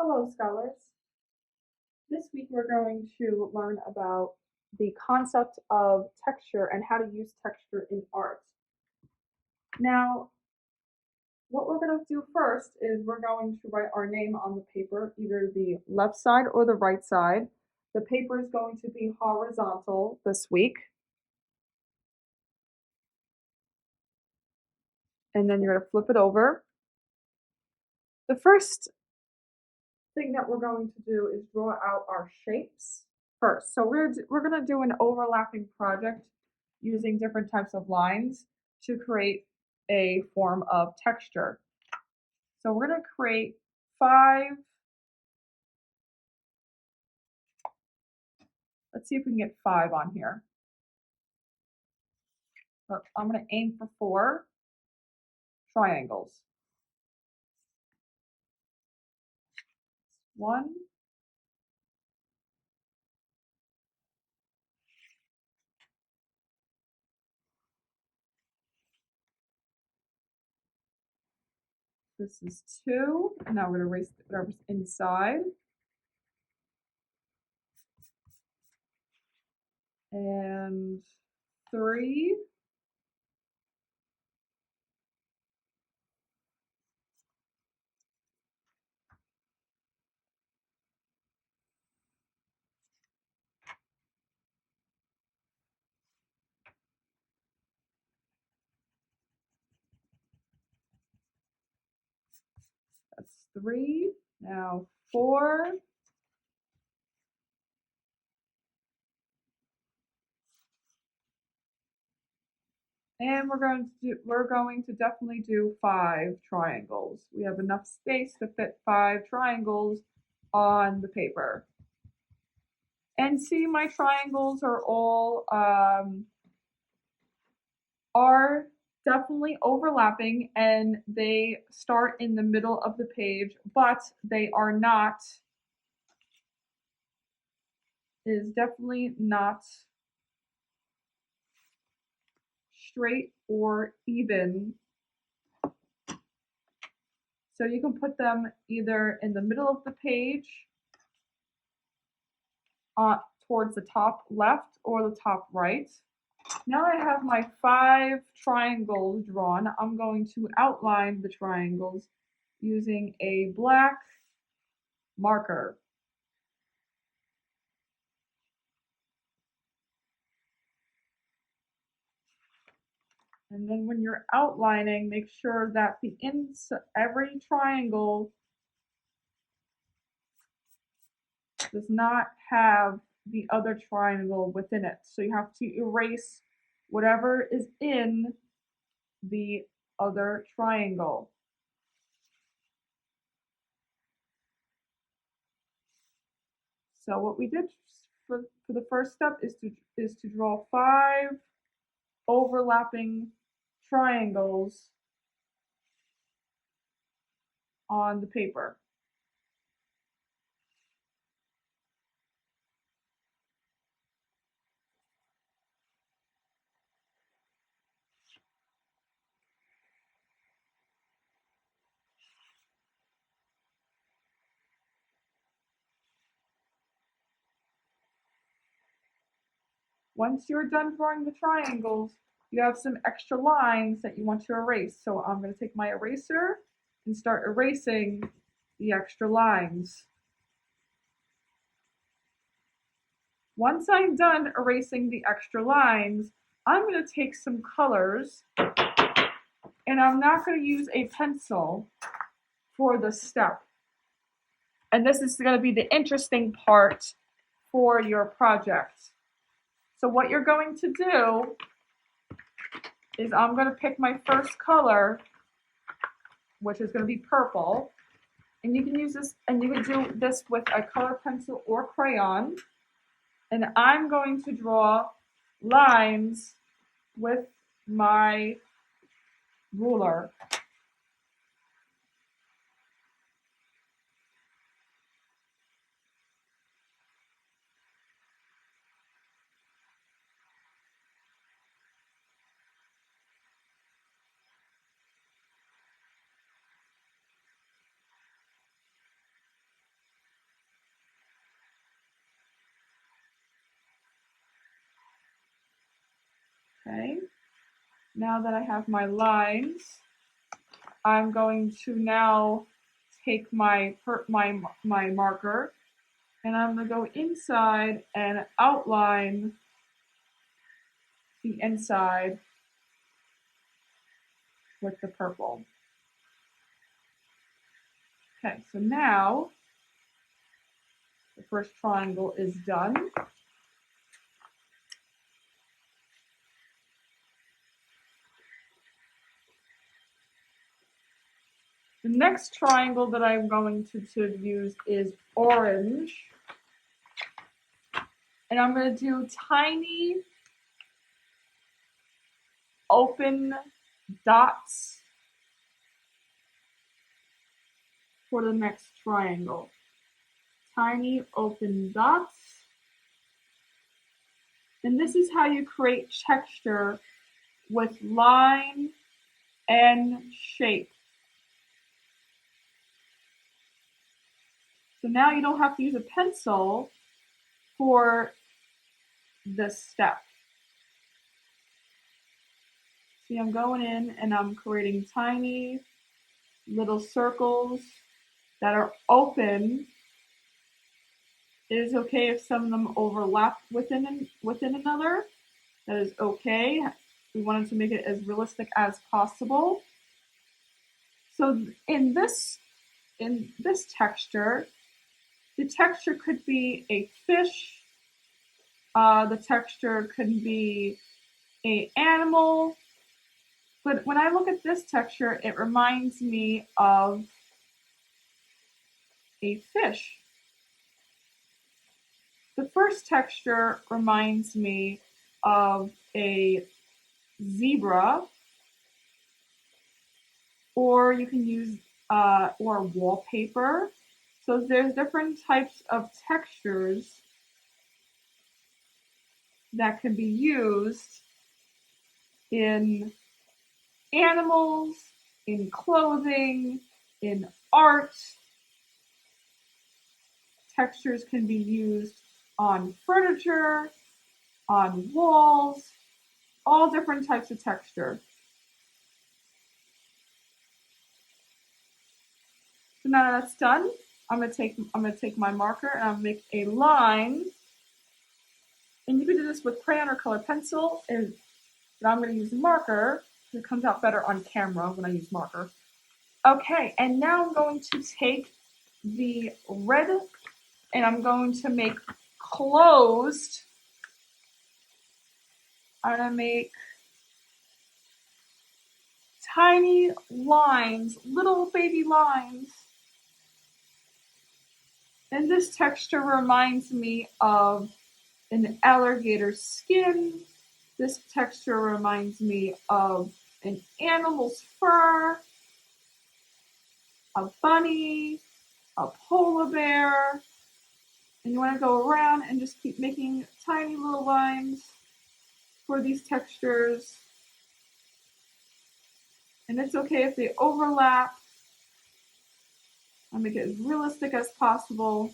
Hello, scholars. This week we're going to learn about the concept of texture and how to use texture in art. Now, what we're going to do first is we're going to write our name on the paper, either the left side or the right side. The paper is going to be horizontal this week. And then you're going to flip it over. The first thing that we're going to do is draw out our shapes first. So we're going to do an overlapping project using different types of lines to create a form of texture. So we're going to create 5. Let's see if we can get 5 on here. But I'm going to aim for 4 triangles. 1, this is 2. Now we're going to erase whatever's inside. And 3. That's 3. Now 4. And we're going to definitely do 5 triangles. We have enough space to fit 5 triangles on the paper. And see, my triangles are all are definitely overlapping, and they start in the middle of the page, but they are not, is definitely not straight or even. So you can put them either in the middle of the page, towards the top left or the top right. Now I have my 5 triangles drawn. I'm going to outline the triangles using a black marker. And then when you're outlining, make sure that every triangle does not have the other triangle within it. So you have to erase whatever is in the other triangle. So what we did for the first step is to draw 5 overlapping triangles on the paper. Once you're done drawing the triangles, you have some extra lines that you want to erase. So I'm going to take my eraser and start erasing the extra lines. Once I'm done erasing the extra lines, I'm going to take some colors, and I'm not going to use a pencil for the step. And this is going to be the interesting part for your project. So what you're going to do is I'm going to pick my first color, which is going to be purple. And you can use this, and you can do this with a color pencil or crayon. And I'm going to draw lines with my ruler. Okay, now that I have my lines, I'm going to now take my marker and I'm going to go inside and outline the inside with the purple. Okay, so now the first triangle is done. The next triangle that I'm going to use is orange. And I'm going to do tiny open dots for the next triangle. Tiny open dots. And this is how you create texture with line and shape. So now you don't have to use a pencil for this step. See, I'm going in and I'm creating tiny little circles that are open. It is okay if some of them overlap within another. That is okay. We wanted to make it as realistic as possible. So in this texture, the texture could be a fish. The texture could be an animal. But when I look at this texture, it reminds me of a fish. The first texture reminds me of a zebra, or you can use or wallpaper. So there's different types of textures that can be used in animals, in clothing, in art. Textures can be used on furniture, on walls, all different types of texture. So now that that's done, I'm gonna take my marker and I'll make a line. And you can do this with crayon or colored pencil, but I'm gonna use a marker. It comes out better on camera when I use marker. Okay, and now I'm going to take the red and I'm going to make closed. I'm gonna make tiny lines, little baby lines. And this texture reminds me of an alligator's skin. This texture reminds me of an animal's fur, a bunny, a polar bear. And you want to go around and just keep making tiny little lines for these textures. And it's okay if they overlap. I'll make it as realistic as possible.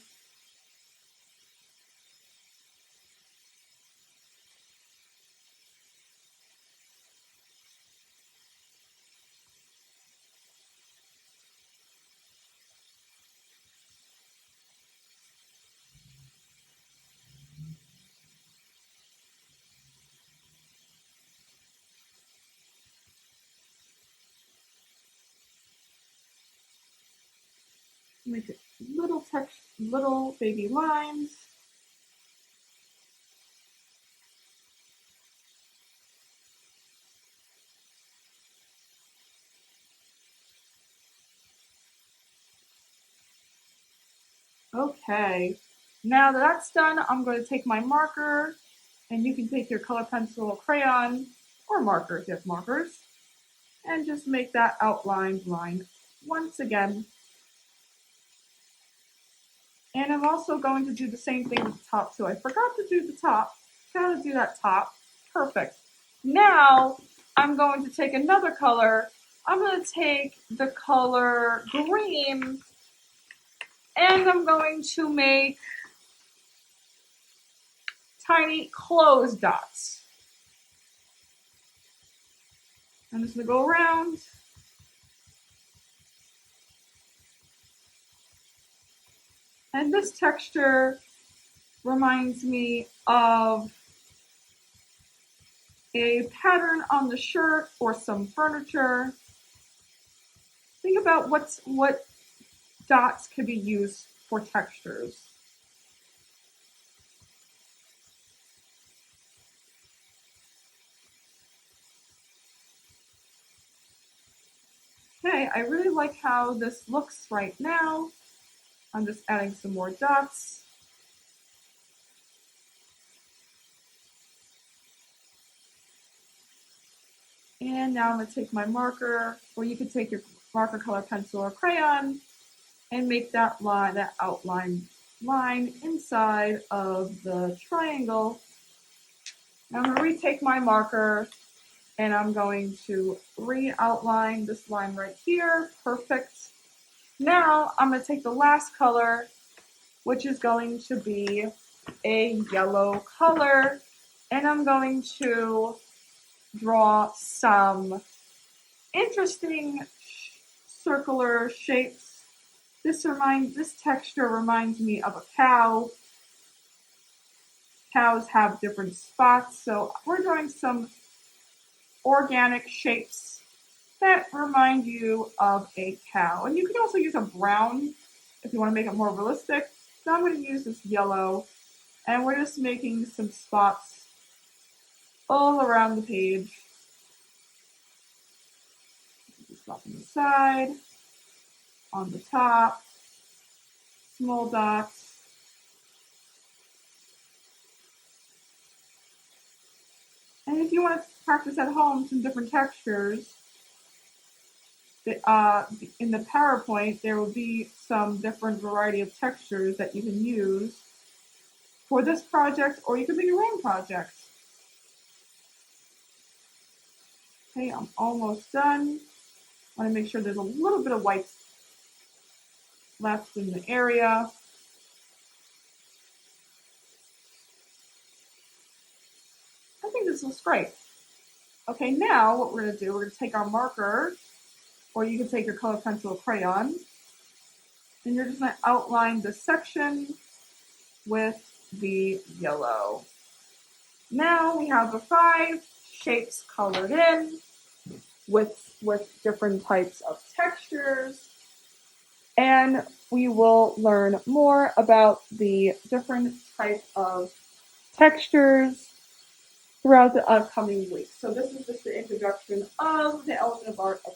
Make it little baby lines. Okay, now that that's done, I'm going to take my marker, and you can take your color pencil or crayon, or marker if you have markers, and just make that outlined line once again. And I'm also going to do the same thing with the top too. I forgot to do the top. Gotta do that top. Perfect. Now I'm going to take another color. I'm going to take the color green and I'm going to make tiny closed dots. I'm just going to go around. And this texture reminds me of a pattern on the shirt or some furniture. Think about what dots could be used for textures. Okay, I really like how this looks right now. I'm just adding some more dots. And now I'm going to take my marker, or you could take your marker color pencil or crayon and make that line, that outline line inside of the triangle. Now I'm going to retake my marker and I'm going to re-outline this line right here. Perfect. Now I'm going to take the last color, which is going to be a yellow color, and I'm going to draw some interesting circular shapes. This texture reminds me of a cow. Cows have different spots, so we're drawing some organic shapes that remind you of a cow. And you can also use a brown if you want to make it more realistic. So I'm going to use this yellow, and we're just making some spots all around the page. Spot on the side, on the top, small dots. And if you want to practice at home some different textures, in the PowerPoint, there will be some different variety of textures that you can use for this project, or you can make your own project. Okay, I'm almost done. I want to make sure there's a little bit of white left in the area. I think this looks great. Okay, now what we're going to do, we're going to take our marker, or you can take your color pencil or crayon, and you're just going to outline the section with the yellow. Now we have the 5 shapes colored in with different types of textures, and we will learn more about the different types of textures throughout the upcoming week. So this is just the introduction of the Element of Art of